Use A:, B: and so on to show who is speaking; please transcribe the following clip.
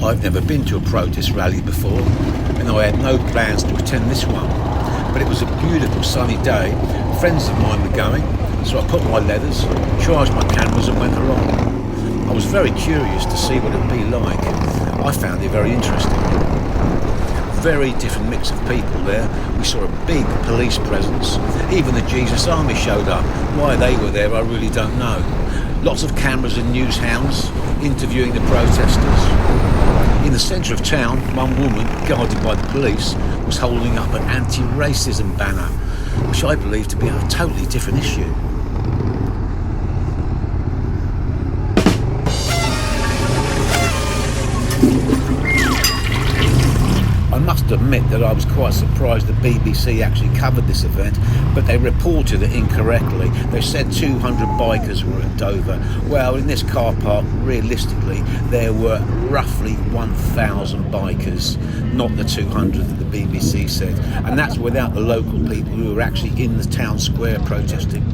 A: I've never been to a protest rally before, and I had no plans to attend this one. But it was a beautiful sunny day. Friends of mine were going, so I put my leathers, charged my cameras and went along. I was very curious to see what it would be like. I found it very interesting. Very different mix of people there. We saw a big police presence. Even the Jesus Army showed up. Why they were there, I really don't know. Lots of cameras and newshounds interviewing the protesters. In the centre of town, one woman, guarded by the police, was holding up an anti-racism banner, which I believe to be a totally different issue. I must admit that I was quite surprised the BBC actually covered this event, but they reported it incorrectly. They said 200 bikers were at Dover. Well, in this car park, realistically, there were roughly 1,000 bikers, not the 200 that the BBC said. And that's without the local people who were actually in the town square protesting.